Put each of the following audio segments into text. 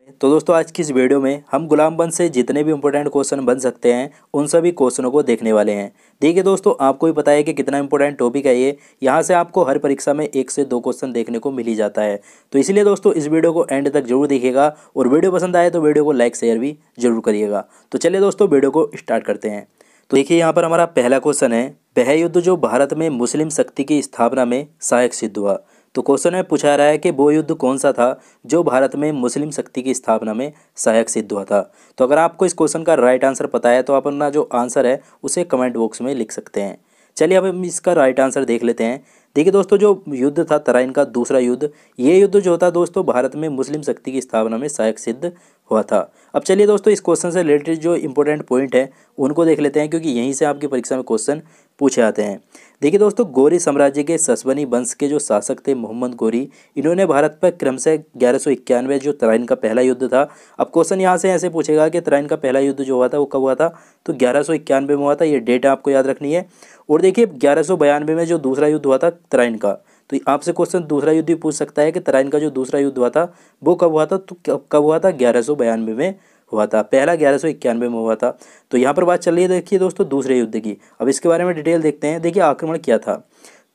तो दोस्तों आज की इस वीडियो में हम गुलाम बंद से जितने भी इंपॉर्टेंट क्वेश्चन बन सकते हैं उन सभी क्वेश्चनों को देखने वाले हैं। देखिए दोस्तों, आपको भी पता है कि कितना इंपॉर्टेंट टॉपिक है ये। यहाँ से आपको हर परीक्षा में 1 से 2 क्वेश्चन देखने को मिल ही जाता है। तो इसलिए दोस्तों इस वीडियो को एंड तक जरूर देखिएगा और वीडियो पसंद आए तो वीडियो को लाइक शेयर भी जरूर करिएगा। तो चलिए दोस्तों वीडियो को स्टार्ट करते हैं। तो देखिए यहाँ पर हमारा पहला क्वेश्चन है, वह युद्ध जो भारत में मुस्लिम शक्ति की स्थापना में सहायक सिद्ध हुआ। तो क्वेश्चन में पूछा रहा है कि वो युद्ध कौन सा था जो भारत में मुस्लिम शक्ति की स्थापना में सहायक सिद्ध हुआ था। तो अगर आपको इस क्वेश्चन का राइट आंसर पता है तो आप अपना जो आंसर है उसे कमेंट बॉक्स में लिख सकते हैं। चलिए अब हम इसका राइट आंसर देख लेते हैं। देखिए दोस्तों, जो युद्ध था तराइन का दूसरा युद्ध, ये युद्ध जो था दोस्तों भारत में मुस्लिम शक्ति की स्थापना में सहायक सिद्ध हुआ था। अब चलिए दोस्तों इस क्वेश्चन से रिलेटेड जो इंपॉर्टेंट पॉइंट है उनको देख लेते हैं, क्योंकि यहीं से आपकी परीक्षा में क्वेश्चन पूछे आते हैं। देखिए दोस्तों, गौरी साम्राज्य के ससबनी वंश के जो शासक थे मोहम्मद गौरी, इन्होंने भारत पर क्रमशः 1191 जो तराइन का पहला युद्ध था। अब क्वेश्चन यहाँ से ऐसे पूछेगा कि तराइन का पहला युद्ध जो हुआ था वो कब हुआ था, तो 1191 में हुआ था। ये डेट आपको याद रखनी है। और देखिए 1192 में जो दूसरा युद्ध हुआ था तराइन का, तो आपसे क्वेश्चन दूसरा युद्ध भी पूछ सकता है कि तराइन का जो दूसरा युद्ध हुआ था वो कब हुआ था, तो कब हुआ था, 1192 में हुआ था। पहला 1191 में हुआ था। तो यहाँ पर बात चल रही है देखिए दोस्तों दूसरे युद्ध की। अब इसके बारे में डिटेल देखते हैं। देखिए आक्रमण क्या था।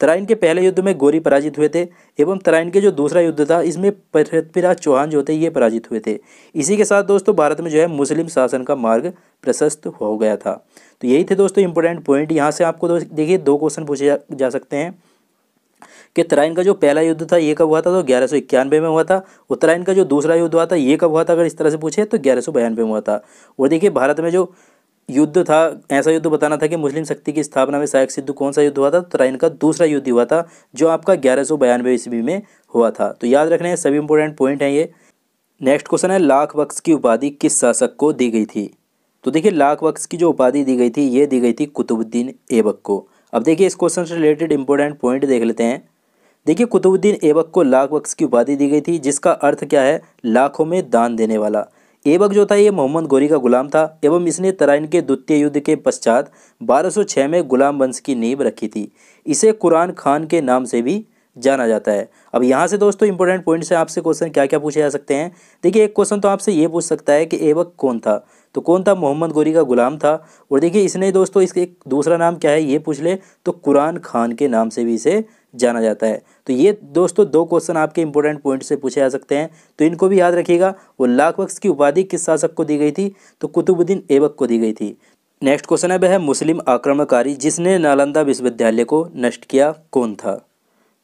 तराइन के पहले युद्ध में गौरी पराजित हुए थे एवं तराइन के जो दूसरा युद्ध था इसमें पृथ्वीराज चौहान जो थे ये पराजित हुए थे। इसी के साथ दोस्तों भारत में जो है मुस्लिम शासन का मार्ग प्रशस्त हो गया था। तो यही थे दोस्तों इंपॉर्टेंट पॉइंट। यहाँ से आपको देखिए 2 क्वेश्चन पूछे जा सकते हैं कि तराइन का जो पहला युद्ध था ये कब हुआ था, तो 1191 में हुआ था। और तराइन का जो दूसरा युद्ध हुआ था ये कब हुआ था, अगर इस तरह से पूछे तो 1192 में हुआ था। और देखिए भारत में जो युद्ध था, ऐसा युद्ध बताना था कि मुस्लिम शक्ति की स्थापना में सहायक सिद्ध कौन सा युद्ध हुआ था, तो तराइन का दूसरा युद्ध हुआ था जो आपका 1192 ईस्वी में हुआ था। तो याद रखने हैं, सभी इंपॉर्टेंट पॉइंट हैं ये। नेक्स्ट क्वेश्चन है, लाख बख्श की उपाधि किस शासक को दी गई थी। तो देखिए लाख बख्श की जो उपाधि दी गई थी ये दी गई थी कुतुबुद्दीन ऐबक को। अब देखिए इस क्वेश्चन से रिलेटेड इंपॉर्टेंट पॉइंट देख लेते हैं। देखिए कुतुबुद्दीन ऐबक को लाख बख्श की उपाधि दी गई थी, जिसका अर्थ क्या है, लाखों में दान देने वाला। ऐबक जो था ये मोहम्मद गौरी का गुलाम था एवं इसने तराइन के द्वितीय युद्ध के पश्चात 1206 में गुलाम वंश की नींव रखी थी। इसे कुरान खान के नाम से भी जाना जाता है। अब यहाँ से दोस्तों इंपॉर्टेंट पॉइंट से आपसे क्वेश्चन क्या क्या पूछे जा सकते हैं। देखिए एक क्वेश्चन तो आपसे ये पूछ सकता है कि ऐबक कौन था, तो कौन था, मोहम्मद गौरी का गुलाम था। और देखिए इसने दोस्तों इसके एक दूसरा नाम क्या है ये पूछ ले तो कुरान खान के नाम से भी इसे जाना जाता है। तो ये दोस्तों 2 क्वेश्चन आपके इंपॉर्टेंट पॉइंट से पूछे जा सकते हैं, तो इनको भी याद रखिएगा। वो लाख बख्श की उपाधि किस शासक को दी गई थी, तो कुतुबुद्दीन ऐबक को दी गई थी। नेक्स्ट क्वेश्चन है, वह मुस्लिम आक्रमणकारी जिसने नालंदा विश्वविद्यालय को नष्ट किया कौन था।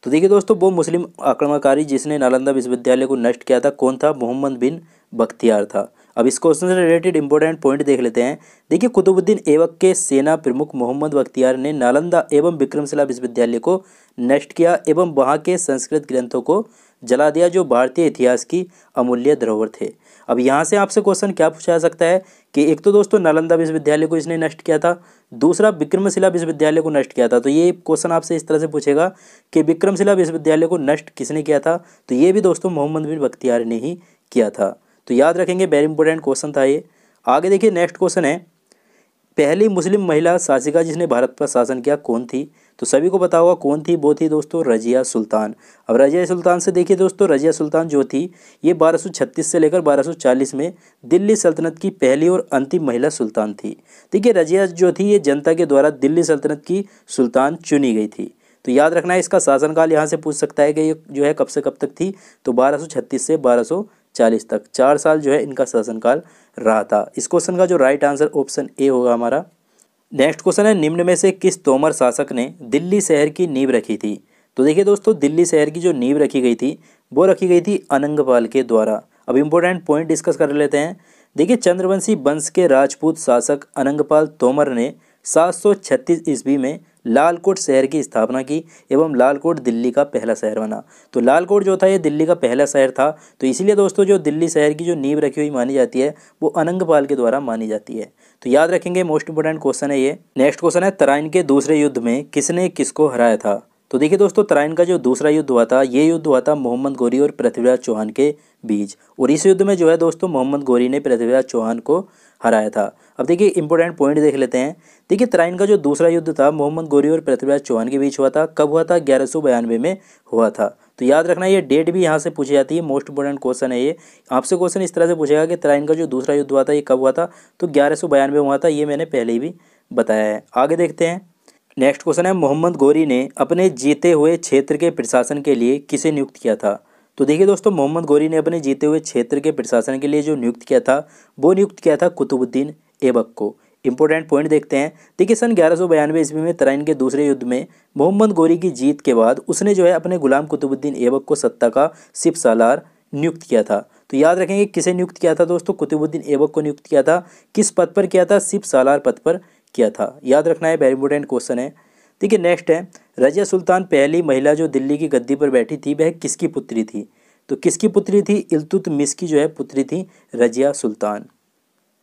तो देखिए दोस्तों, वो मुस्लिम आक्रमणकारी जिसने नालंदा विश्वविद्यालय को नष्ट किया था कौन था, मोहम्मद बिन बख्तियार था। अब इस क्वेश्चन से रिलेटेड इंपॉर्टेंट पॉइंट देख लेते हैं। देखिए कुतुबुद्दीन ऐबक के सेना प्रमुख मोहम्मद बख्तियार ने नालंदा एवं विक्रमशिला विश्वविद्यालय को नष्ट किया एवं वहाँ के संस्कृत ग्रंथों को जला दिया, जो भारतीय इतिहास की अमूल्य धरोहर थे। अब यहाँ से आपसे क्वेश्चन क्या पूछा जा सकता है कि एक तो दोस्तों नालंदा विश्वविद्यालय को इसने नष्ट किया था, दूसरा विक्रमशिला विश्वविद्यालय को नष्ट किया था। तो ये क्वेश्चन आपसे इस तरह से पूछेगा कि विक्रमशिला विश्वविद्यालय को नष्ट किसने किया था, तो ये भी दोस्तों मोहम्मद बिन बख्तियार ने ही किया था। तो याद रखेंगे, वेरी इंपॉर्टेंट क्वेश्चन था ये। आगे देखिए नेक्स्ट क्वेश्चन है, पहली मुस्लिम महिला शासिका जिसने भारत पर शासन किया कौन थी। तो सभी को पता होगा कौन थी, वो थी दोस्तों रजिया सुल्तान। अब रजिया सुल्तान से देखिए दोस्तों, रजिया सुल्तान जो थी ये 1236 से लेकर 1240 में दिल्ली सल्तनत की पहली और अंतिम महिला सुल्तान थी। देखिए रजिया जो थी ये जनता के द्वारा दिल्ली सल्तनत की सुल्तान चुनी गई थी। तो याद रखना है, इसका शासनकाल यहाँ से पूछ सकता है कि ये जो है कब से कब तक थी, तो 1236 से 1240 तक 4 साल जो है इनका शासनकाल रहा था। इस क्वेश्चन का जो राइट आंसर ऑप्शन ए होगा हमारा। नेक्स्ट क्वेश्चन है, निम्न में से किस तोमर शासक ने दिल्ली शहर की नींव रखी थी। तो देखिए दोस्तों, दिल्ली शहर की जो नींव रखी गई थी वो रखी गई थी अनंगपाल के द्वारा। अब इंपॉर्टेंट पॉइंट डिस्कस कर लेते हैं। देखिए चंद्रवंशी वंश के राजपूत शासक अनंगपाल तोमर ने 736 ईस्वी में लालकोट शहर की स्थापना की एवं लालकोट दिल्ली का पहला शहर बना। तो लालकोट जो था ये दिल्ली का पहला शहर था। तो इसीलिए दोस्तों जो दिल्ली शहर की जो नींव रखी हुई मानी जाती है वो अनंगपाल के द्वारा मानी जाती है। तो याद रखेंगे, मोस्ट इंपोर्टेंट क्वेश्चन है ये। नेक्स्ट क्वेश्चन है, तराइन के दूसरे युद्ध में किसने किसको हराया था। तो देखिए दोस्तों, तराइन का जो दूसरा युद्ध हुआ था, ये युद्ध हुआ था मोहम्मद गोरी और पृथ्वीराज चौहान के बीच। और इस युद्ध में जो है दोस्तों, मोहम्मद गोरी ने पृथ्वीराज चौहान को हराया था। अब देखिए इंपॉर्टेंट पॉइंट देख लेते हैं। देखिए तराइन का जो दूसरा युद्ध था मोहम्मद गोरी और पृथ्वीराज चौहान के बीच हुआ था। कब हुआ था? 1192 में हुआ था। तो याद रखना, ये डेट भी यहाँ से पूछी जाती है, मोस्ट इंपॉर्टेंट क्वेश्चन है ये। आपसे क्वेश्चन इस तरह से पूछेगा कि तराइन का जो दूसरा युद्ध हुआ था ये कब हुआ था? तो 1192 हुआ था। ये मैंने पहले ही भी बताया है। आगे देखते हैं। नेक्स्ट क्वेश्चन है, मोहम्मद गोरी ने अपने जीते हुए क्षेत्र के प्रशासन के लिए किसे नियुक्त किया था? तो देखिए दोस्तों, मोहम्मद गोरी ने अपने जीते हुए क्षेत्र के प्रशासन के लिए जो नियुक्त किया था, वो नियुक्त किया था कुतुबुद्दीन ऐबक को। इंपॉर्टेंट पॉइंट देखते हैं। देखिए सन 1192 ईस्वी में तराइन के दूसरे युद्ध में मोहम्मद गोरी की जीत के बाद उसने जो है अपने गुलाम कुतुबुद्दीन ऐबक को सत्ता का सिप सालार नियुक्त किया था। तो याद रखेंगे किसे नियुक्त किया था दोस्तों? कुतुबुद्दीन ऐबक को नियुक्त किया था। किस पद पर किया था? सिप सालार पद पर किया था। याद रखना है, वेरी इंपॉर्टेंट क्वेश्चन है। देखिए नेक्स्ट है, रजिया सुल्तान पहली महिला जो दिल्ली की गद्दी पर बैठी थी, वह किसकी पुत्री थी? तो किसकी पुत्री थी? इल्तुतमिश की जो है पुत्री थी रजिया सुल्तान।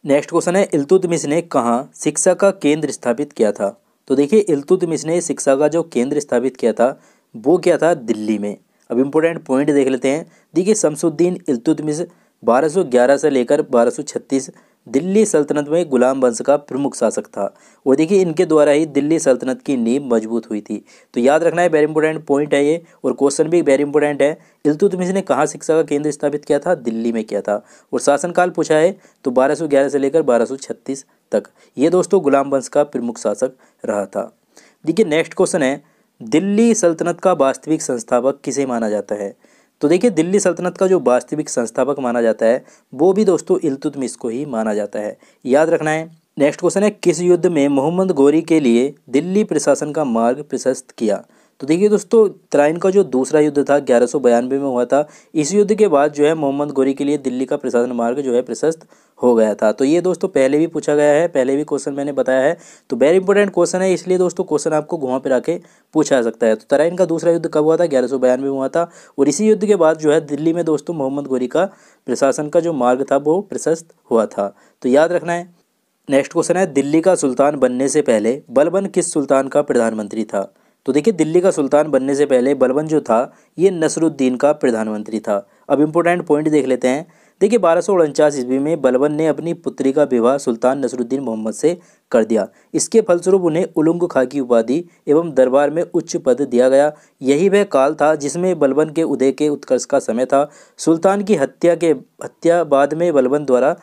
नेक्स्ट क्वेश्चन है, इल्तुतमिश ने कहाँ शिक्षा का केंद्र स्थापित किया था? तो देखिए इल्तुतमिश ने शिक्षा का जो केंद्र स्थापित किया था वो क्या था? दिल्ली में। अब इम्पोर्टेंट पॉइंट देख लेते हैं। देखिए शमसुद्दीन इल्तुतमिश 1211 से लेकर 1236 दिल्ली सल्तनत में गुलाम वंश का प्रमुख शासक था। और देखिए इनके द्वारा ही दिल्ली सल्तनत की नींव मजबूत हुई थी। तो याद रखना है, वेरी इंपॉर्टेंट पॉइंट है ये। और क्वेश्चन भी वेरी इंपॉर्टेंट है। इल्तुतमिश ने कहाँ शिक्षा का केंद्र स्थापित किया था? दिल्ली में किया था। और शासनकाल पूछा है तो 1211 से लेकर 1236 तक ये दोस्तों गुलाम वंश का प्रमुख शासक रहा था। देखिए नेक्स्ट क्वेश्चन है, दिल्ली सल्तनत का वास्तविक संस्थापक किसे माना जाता है? तो देखिए दिल्ली सल्तनत का जो वास्तविक संस्थापक माना जाता है वो भी दोस्तों इल्तुतमिश को ही माना जाता है। याद रखना है। नेक्स्ट क्वेश्चन है, किस युद्ध में मोहम्मद गोरी के लिए दिल्ली प्रशासन का मार्ग प्रशस्त किया? तो देखिए दोस्तों, तराइन का जो दूसरा युद्ध था 1192 में हुआ था। इस युद्ध के बाद जो है मोहम्मद गोरी के लिए दिल्ली का प्रशासन मार्ग जो है प्रशस्त हो गया था। तो ये दोस्तों पहले भी पूछा गया है, पहले भी क्वेश्चन मैंने बताया है। तो वेरी इंपॉर्टेंट क्वेश्चन है, इसलिए दोस्तों क्वेश्चन आपको घुमा फिरा के पूछा जा सकता है। तो तराइन का दूसरा युद्ध कब हुआ था? 1192 में हुआ था। और इसी युद्ध के बाद जो है दिल्ली में दोस्तों मोहम्मद गोरी का प्रशासन का जो मार्ग था वो प्रशस्त हुआ था। तो याद रखना है। नेक्स्ट क्वेश्चन है, दिल्ली का सुल्तान बनने से पहले बलबन किस सुल्तान का प्रधानमंत्री था? तो देखिए दिल्ली का सुल्तान बनने से पहले बलबन जो था ये नसरुद्दीन का प्रधानमंत्री था। अब इम्पोर्टेंट पॉइंट देख लेते हैं। देखिए 1249 ईस्वी में बलबन ने अपनी पुत्री का विवाह सुल्तान नसरुद्दीन मोहम्मद से कर दिया। इसके फलस्वरूप उन्हें उलुग खां की उपाधि एवं दरबार में उच्च पद दिया गया। यही वह काल था जिसमें बलबन के उदय के उत्कर्ष का समय था। सुल्तान की हत्या बाद में बलबन द्वारा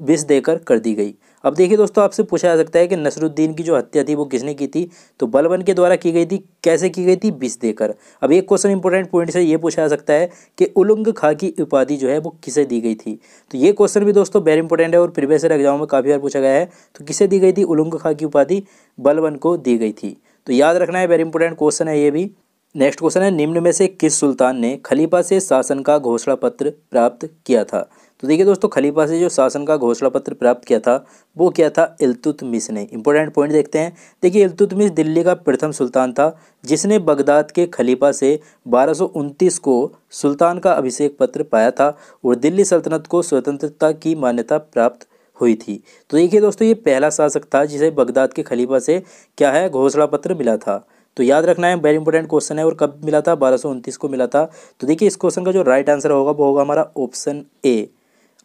विष देकर कर दी गई। अब देखिए दोस्तों, आपसे पूछा जा सकता है कि नसरुद्दीन की जो हत्या थी वो किसने की थी? तो बलबन के द्वारा की गई थी। कैसे की गई थी? विष देकर। अब एक क्वेश्चन इंपॉर्टेंट पॉइंट से ये पूछा जा सकता है कि उलुग खां की उपाधि जो है वो किसे दी गई थी? तो ये क्वेश्चन भी दोस्तों वेरी इंपॉर्टेंट है और प्रीवियस ईयर एग्जाम में काफ़ी बार पूछा गया है। तो किसे दी गई थी उलुग खां की उपाधि? बलबन को दी गई थी। तो याद रखना है, वेरी इंपॉर्टेंट क्वेश्चन है ये भी। नेक्स्ट क्वेश्चन है, निम्न में से किस सुल्तान ने खलीफा से शासन का घोषणा पत्र प्राप्त किया था? तो देखिए दोस्तों, खलीफा से जो शासन का घोषणा पत्र प्राप्त किया था वो क्या था? इल्तुतमिश ने। इंपॉर्टेंट पॉइंट देखते हैं। देखिए इल्तुतमिश दिल्ली का प्रथम सुल्तान था जिसने बगदाद के खलीफा से 1229 को सुल्तान का अभिषेक पत्र पाया था और दिल्ली सल्तनत को स्वतंत्रता की मान्यता प्राप्त हुई थी। तो देखिए दोस्तों, ये पहला शासक था जिसे बगदाद के खलीफा से क्या है? घोषणा पत्र मिला था। तो याद रखना है, वेरी इंपॉर्टेंट क्वेश्चन है। और कब मिला था? 1229 को मिला था। तो देखिए इस क्वेश्चन का जो राइट आंसर होगा वो होगा हमारा ऑप्शन ए।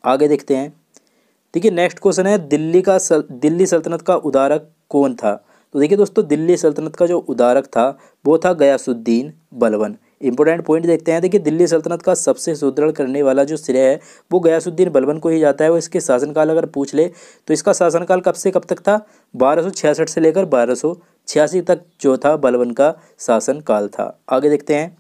आगे देखते हैं। देखिए नेक्स्ट क्वेश्चन है, दिल्ली सल्तनत का उदारक कौन था? तो देखिए दोस्तों, दिल्ली सल्तनत का जो उदारक था वो था गयासुद्दीन बलबन। इंपॉर्टेंट पॉइंट देखते हैं। देखिए दिल्ली सल्तनत का सबसे सुदृढ़ करने वाला जो श्रेय है वो गयासुद्दीन बलबन को ही जाता है। वो इसके शासनकाल अगर पूछ ले तो इसका शासनकाल कब से कब तक था? 1266 से लेकर 1286 तक जो था बलबन का शासनकाल था। आगे देखते हैं।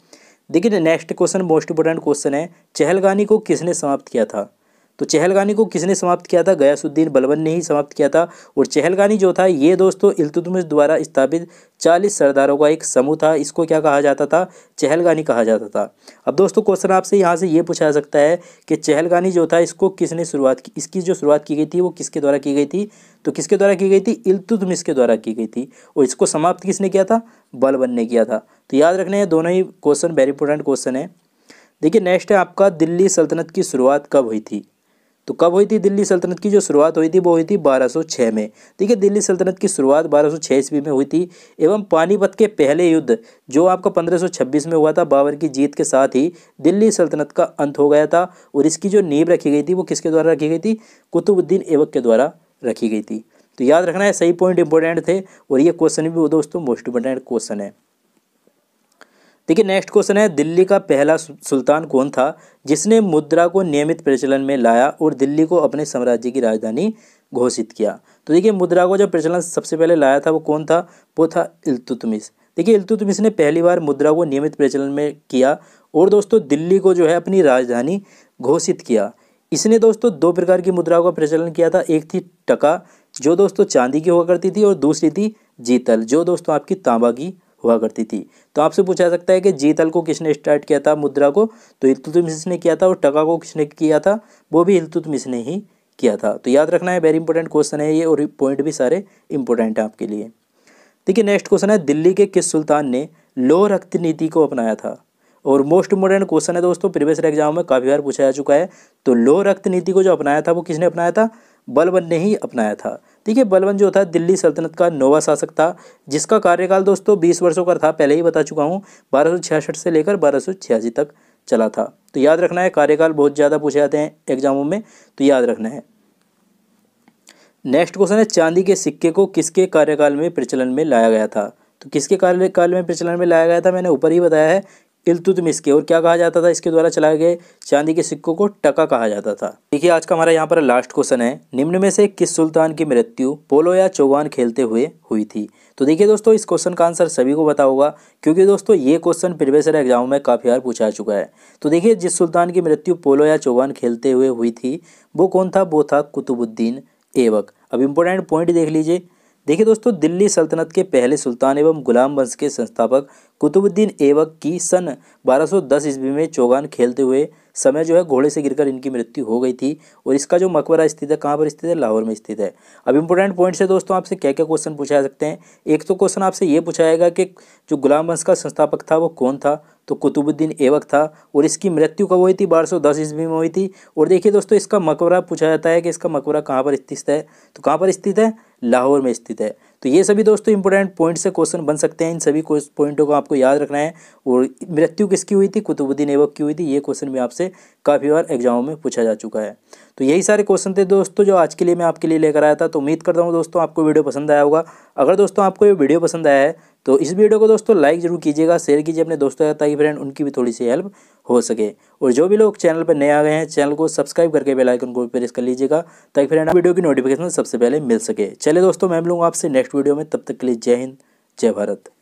देखिए next question most important question है, चहलगानी को किसने समाप्त किया था? तो चहलगानी को किसने समाप्त किया था? गयासुद्दीन बलबन ने ही समाप्त किया था। और चहलगानी जो था ये दोस्तों इल्तुतमिश द्वारा स्थापित 40 सरदारों का एक समूह था। इसको क्या कहा जाता था? चहलगानी कहा जाता था। अब दोस्तों क्वेश्चन आपसे यहाँ से ये पूछा जा सकता है कि चहलगानी जो था इसको किसने शुरुआत की? इसकी जो शुरुआत की गई थी वो किसके द्वारा की गई थी? तो किसके द्वारा की गई थी? इल्तुतमिश के द्वारा की गई थी। और इसको समाप्त किसने किया था? बलबन ने किया था। तो याद रखने हैं, दोनों ही क्वेश्चन वेरी इंपॉर्टेंट क्वेश्चन है। देखिए नेक्स्ट है आपका, दिल्ली सल्तनत की शुरुआत कब हुई थी? तो कब हुई थी दिल्ली सल्तनत की जो शुरुआत हुई थी वो हुई थी 1206 में। देखिए दिल्ली सल्तनत की शुरुआत 1206 ईस्वी में हुई थी एवं पानीपत के पहले युद्ध जो आपका 1526 में हुआ था बाबर की जीत के साथ ही दिल्ली सल्तनत का अंत हो गया था। और इसकी जो नींव रखी गई थी वो किसके द्वारा रखी गई थी? कुतुबुद्दीन ऐबक के द्वारा रखी गई थी। तो याद रखना है, सही पॉइंट इंपॉर्टेंट थे और ये क्वेश्चन भी दोस्तों मोस्ट इंपॉर्टेंट क्वेश्चन है। देखिए नेक्स्ट क्वेश्चन है, दिल्ली का पहला सुल्तान कौन था जिसने मुद्रा को नियमित प्रचलन में लाया और दिल्ली को अपने साम्राज्य की राजधानी घोषित किया? तो देखिए मुद्रा को जब प्रचलन सबसे पहले लाया था वो कौन था? वो था इल्तुतमिश। देखिए इल्तुतमिश ने पहली बार मुद्रा को नियमित प्रचलन में किया और दोस्तों दिल्ली को जो है अपनी राजधानी घोषित किया। इसने दोस्तों दो प्रकार की मुद्राओं का प्रचलन किया था, एक थी टका जो दोस्तों चांदी की हुआ करती थी और दूसरी थी जीतल जो दोस्तों आपकी तांबा की हुआ करती थी। तो आपसे पूछा जा सकता है कि जीतल को किसने स्टार्ट किया था मुद्रा को? तो इल्तुतमिश ने किया था। और टका को किसने किया था? वो भी इल्तुतमिश ने ही किया था। तो याद रखना है, वेरी इंपॉर्टेंट क्वेश्चन है ये और पॉइंट भी सारे इंपॉर्टेंट है आपके लिए। देखिए नेक्स्ट क्वेश्चन है, दिल्ली के किस सुल्तान ने लौह रक्त नीति को अपनाया था? और मोस्ट इंपॉर्टेंट क्वेश्चन है दोस्तों, प्रीवियस एग्जाम में काफ़ी बार पूछा जा चुका है। तो लौह रक्त नीति को जो अपनाया था वो किसने अपनाया था? बलबन ने ही अपनाया था। ठीक है, बलबन जो था दिल्ली सल्तनत का नौवां शासक था जिसका कार्यकाल दोस्तों 20 वर्षों का था, पहले ही बता चुका हूँ। 1266 से लेकर 1286 तक चला था। तो याद रखना है, कार्यकाल बहुत ज़्यादा पूछे जाते हैं एग्जामों में, तो याद रखना है। नेक्स्ट क्वेश्चन है, चांदी के सिक्के को किसके कार्यकाल में प्रचलन में लाया गया था? तो किसके कार्यकाल में प्रचलन में लाया गया था? मैंने ऊपर ही बताया है, इल्तुतमिश के। और क्या कहा जाता था इसके द्वारा चलाए गए चांदी के सिक्कों को? टका कहा जाता था। देखिए आज का हमारा यहाँ पर लास्ट क्वेश्चन है, निम्न में से किस सुल्तान की मृत्यु पोलो या चौगान खेलते हुए हुई थी? तो देखिए दोस्तों इस क्वेश्चन का आंसर सभी को पता होगा क्योंकि दोस्तों ये क्वेश्चन प्रीवियस ईयर एग्जाम में काफ़ी बार पूछा चुका है। तो देखिए जिस सुल्तान की मृत्यु पोलो या चौगान खेलते हुए हुई थी वो कौन था? वो था कुतुबुद्दीन ऐबक। अब इम्पोर्टेंट पॉइंट देख लीजिए। देखिए दोस्तों दिल्ली सल्तनत के पहले सुल्तान एवं गुलाम वंश के संस्थापक कुतुबुद्दीन ऐबक की सन 1210 ईस्वी में चौगान खेलते हुए समय जो है घोड़े से गिरकर इनकी मृत्यु हो गई थी। और इसका जो मकबरा स्थित है कहाँ पर स्थित है? लाहौर में स्थित है। अब इंपॉर्टेंट पॉइंट से दोस्तों आपसे क्या क्या क्वेश्चन पूछा जा सकते हैं। एक तो क्वेश्चन आपसे ये पूछा जाएगा कि जो गुलाम वंश का संस्थापक था वो कौन था? तो कुतुबुद्दीन ऐबक था। और इसकी मृत्यु कब हुई थी? 1210 ईस्वी में हुई थी। और देखिए दोस्तों इसका मकबरा पूछा जाता है कि इसका मकबरा कहाँ पर स्थित है? तो कहाँ पर स्थित है? लाहौर में स्थित है। तो ये सभी दोस्तों इंपॉर्टेंट पॉइंट से क्वेश्चन बन सकते हैं। इन सभी पॉइंटों को आपको याद रखना है। और मृत्यु किसकी हुई थी? कुतुबुद्दीन ऐबक की हुई थी। ये क्वेश्चन भी आपसे काफ़ी बार एग्जामों में पूछा जा चुका है। तो यही सारे क्वेश्चन थे दोस्तों जो आज के लिए मैं आपके लिए लेकर आया था। तो उम्मीद करता हूँ दोस्तों आपको वीडियो पसंद आया होगा। अगर दोस्तों आपको ये वीडियो पसंद आया है तो इस वीडियो को दोस्तों लाइक जरूर कीजिएगा, शेयर कीजिए अपने दोस्तों ताकि फ्रेंड उनकी भी थोड़ी सी हेल्प हो सके। और जो भी लोग चैनल पर नए आ गए हैं चैनल को सब्सक्राइब करके बेल आइकन को प्रेस कर लीजिएगा ताकि फ्रेंड वीडियो की नोटिफिकेशन सबसे पहले मिल सके। चलिए दोस्तों मैं मिलूंगा आपसे नेक्स्ट वीडियो में, तब तक के लिए जय हिंद जय भारत।